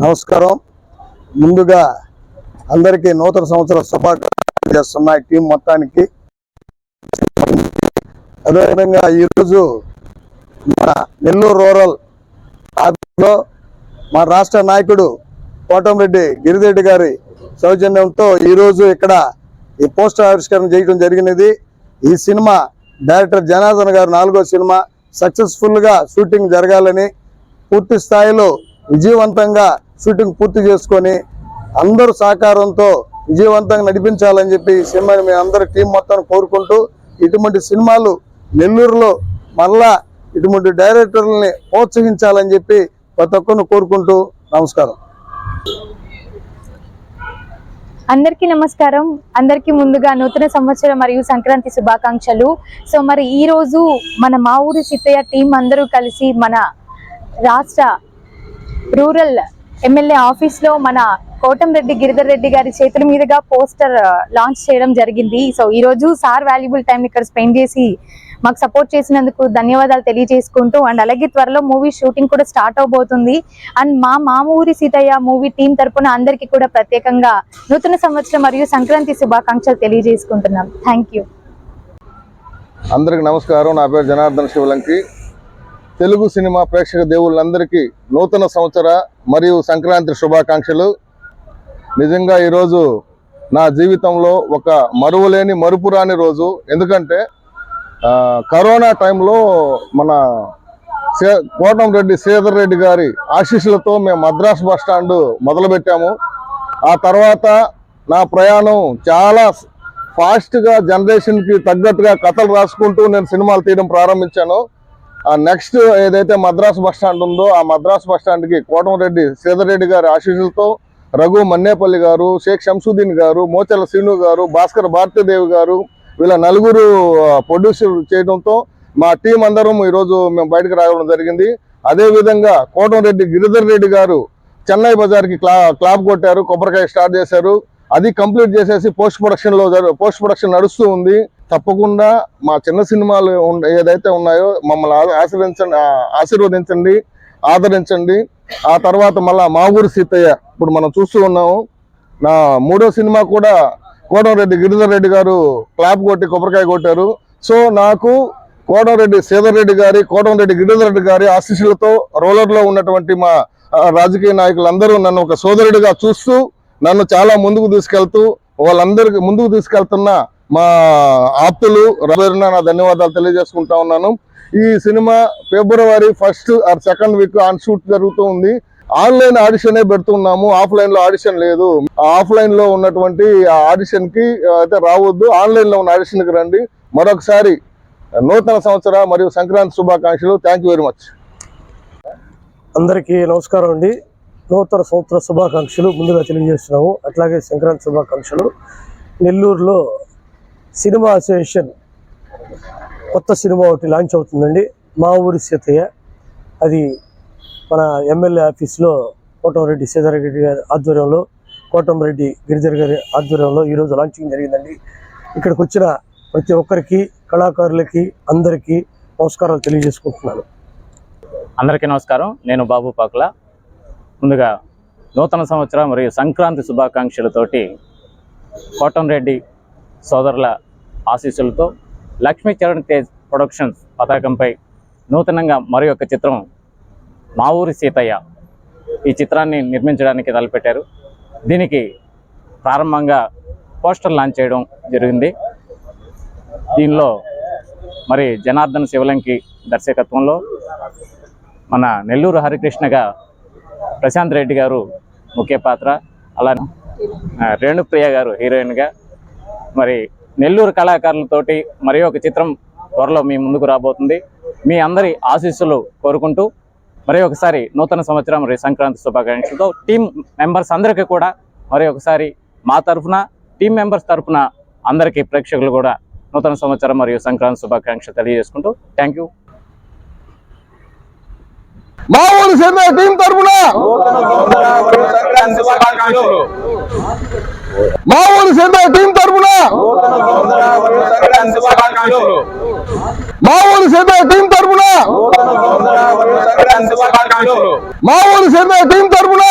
నమస్కారం. ముందుగా అందరికీ నూతన సంవత్సర శుభాకాంక్షలు చేస్తున్న టీం మొత్తానికి. అదేవిధంగా ఈరోజు మన నెల్లూరు రూరల్ ఆఫీస్లో మా రాష్ట్ర నాయకుడు కోటంరెడ్డి గిరిరెడ్డి గారి సౌజన్యంతో ఈరోజు ఇక్కడ ఈ పోస్టర్ ఆవిష్కరణ చేయడం జరిగినది. ఈ సినిమా డైరెక్టర్ జనార్దన్ గారు 4వ సినిమా సక్సెస్ఫుల్గా షూటింగ్ జరగాలని, పూర్తి స్థాయిలో విజయవంతంగా షూటింగ్ పూర్తి చేసుకొని అందరూ సహకారంతో విజయవంతంగా నడిపించాలని చెప్పి ఈ సినిమాని మేము అందరూ టీం మొత్తం కోరుకుంటూ, ఇటువంటి సినిమాలు నెల్లూరులో మళ్ళా ఇటువంటి డైరెక్టర్లని ప్రోత్సహించాలని చెప్పి ప్రతి ఒక్కరిని కోరుకుంటూ నమస్కారం. అందరికీ నమస్కారం. అందరికీ ముందుగా నూతన సంవత్సరం మరియు సంక్రాంతి శుభాకాంక్షలు. సో మరి ఈ రోజు మన మా ఊరి సీతయ్య టీం అందరూ కలిసి మన రాష్ట్ర రూరల్ ఎమ్మెల్యే ఆఫీస్లో మన కోటంరెడ్డి గిరిధర్ రెడ్డి గారి చేతుల మీదుగా పోస్టర్ లాంచ్ చేయడం జరిగింది. సో ఈ రోజు సార్ వాల్యుబుల్ టైం ఇక్కడ స్పెండ్ చేసి మాకు సపోర్ట్ చేసినందుకు ధన్యవాదాలు తెలియజేసుకుంటూ, అండ్ అలాగే త్వరలో మూవీ షూటింగ్ కూడా స్టార్ట్ అవబోతుంది. అండ్ మా ఊరి సీతయ్య మూవీ టీం తరపున అందరికీ కూడా ప్రత్యేకంగా నూతన సంవత్సరం మరియు సంక్రాంతి శుభాకాంక్షలు తెలియజేసుకుంటున్నాం. Thank you. అందరికి నమస్కారం. నా పేరు జనార్దన్ శివలంకి. తెలుగు సినిమా ప్రేక్షక దేవుళ్ళందరికీ నూతన సంవత్సర మరియు సంక్రాంతి శుభాకాంక్షలు. నిజంగా ఈరోజు నా జీవితంలో ఒక మరుపురాని రోజు. ఎందుకంటే కరోనా టైంలో మన కోటంరెడ్డి శ్రీధర్ రెడ్డి గారి ఆశీస్సులతో మేము మద్రాస్ బస్ స్టాండ్ మొదలుపెట్టాము. ఆ తర్వాత నా ప్రయాణం చాలా ఫాస్ట్గా జనరేషన్కి తగ్గట్టుగా కథలు రాసుకుంటూ నేను సినిమాలు తీయడం ప్రారంభించాను. నెక్స్ట్ ఏదైతే మద్రాస్ బస్ స్టాండ్ ఉందో ఆ మద్రాస్ బస్ స్టాండ్కి కోటంరెడ్డి శ్రీధర్ రెడ్డి గారి ఆశీస్సులతో రఘు మన్నేపల్లి గారు, షేక్ శంసుద్దీన్ గారు, మోచల శ్రీను గారు, భాస్కర్ భారతీదేవి గారు, వీళ్ళ నలుగురు ప్రొడ్యూసర్ చేయడంతో మా టీం అందరం ఈరోజు మేము బయటకు రావడం జరిగింది. అదేవిధంగా కోటంరెడ్డి గిరిధర్ రెడ్డి గారు చెన్నై బజార్కి క్లాప్ కొట్టారు, కొబ్బరికాయ స్టార్ట్ చేశారు. అది కంప్లీట్ చేసేసి పోస్ట్ ప్రొడక్షన్ నడుస్తూ ఉంది. తప్పకుండా మా చిన్న సినిమాలు ఏదైతే ఉన్నాయో మమ్మల్ని ఆశీర్వదించండి, ఆదరించండి. ఆ తర్వాత మళ్ళా మా ఊరి సీతయ్య ఇప్పుడు మనం చూస్తూ ఉన్నాము. నా 3వ సినిమా కూడా కోటంరెడ్డి గిరిధర్ రెడ్డి గారు క్లాప్ కొట్టి కొబ్బరికాయ కొట్టారు. సో నాకు కోటంరెడ్డి శ్రీధర్ రెడ్డి గారి, కోటంరెడ్డి గిరిధర్ రెడ్డి గారి ఆశీస్సులతో రూరల్లో ఉన్నటువంటి మా రాజకీయ నాయకులందరూ నన్ను ఒక సోదరుడిగా చూస్తూ నన్ను చాలా ముందుకు తీసుకెళ్తూ వాళ్ళందరికీ ముందుకు తీసుకెళ్తున్న మా ఆప్తులు రవేరున నా ధన్యవాదాలు తెలియజేసుకుంటా ఉన్నాను. ఈ cinema February 1st or 2nd week on shoot జరుగుతూ ఉంది. ఆన్లైన్ ఆడిషనే పెడుతున్నాము, ఆఫ్లైన్ లో ఆడిషన్ లేదు. ఆఫ్లైన్ లో ఉన్నటువంటి ఆడిషన్ కి అయితే రావద్దు, ఆన్లైన్ లో ఉన్న ఆడిషన్ కి రండి. మరొకసారి నూతన సంవత్సర మరియు సంక్రాంతి శుభాకాంక్షలు. Thank you very much. అందరికీ నమస్కారం అండి. నూతన సంవత్సర శుభాకాంక్షలు ముందుగా తెలియజేస్తున్నాము. అట్లాగే సంక్రాంతి శుభాకాంక్షలు. నెల్లూరులో సినిమా అసోసియేషన్ కొత్త సినిమా ఒకటి లాంచ్ అవుతుందండి, మా ఊరి సీతయ్య. అది మన ఎమ్మెల్యే ఆఫీస్లో కోటంరెడ్డి శ్రీధర్ రెడ్డి గారి ఆధ్వర్యంలో, కోటంరెడ్డి గిరిధర్ గారి ఆధ్వర్యంలో ఈరోజు లాంచింగ్ జరిగిందండి. ఇక్కడికి వచ్చిన ప్రతి ఒక్కరికి, కళాకారులకి అందరికీ నమస్కారాలు తెలియజేసుకుంటున్నాను. అందరికీ నమస్కారం. నేను బాబు పాకుల. ముందుగా నూతన సంవత్సరం మరియు సంక్రాంతి శుభాకాంక్షలతోటి కోటంరెడ్డి సోదరుల ఆశీస్సులతో లక్ష్మీ చరణ్ తేజ్ ప్రొడక్షన్స్ పతాకంపై నూతనంగా మరి ఒక చిత్రం మా ఊరి సీతయ్య ఈ చిత్రాన్ని నిర్మించడానికి తలపెట్టారు. దీనికి ప్రారంభంగా పోస్టర్ లాంచ్ చేయడం జరిగింది. దీనిలో మరి జనార్దన్ శివలంకి దర్శకత్వంలో మన నెల్లూరు హరికృష్ణగా ప్రశాంత్ రెడ్డి గారు ముఖ్య పాత్ర, అలానే రేణుప్రియ గారు హీరోయిన్గా, మరి నెల్లూరు కళాకారులతోటి మరి ఒక చిత్రం త్వరలో మీ ముందుకు రాబోతుంది. మీ అందరి ఆశీస్సులు కోరుకుంటూ మరి ఒకసారి నూతన సంవత్సరం మరియు సంక్రాంతి శుభాకాంక్షలతో టీం మెంబర్స్ అందరికీ కూడా మరి ఒకసారి మా తరఫున, టీం మెంబర్స్ తరఫున అందరికీ ప్రేక్షకులు కూడా నూతన సంవత్సరం మరియు సంక్రాంతి శుభాకాంక్షలు తెలియజేసుకుంటూ థ్యాంక్ యూ. మా ఊరి సీతయ్య టీం తరఫున మా ఊరి సీతయ్య టీం తరఫున మా ఊరి సీతయ్య టీం తరఫున మా ఊరు సిరిమా టీం తరపున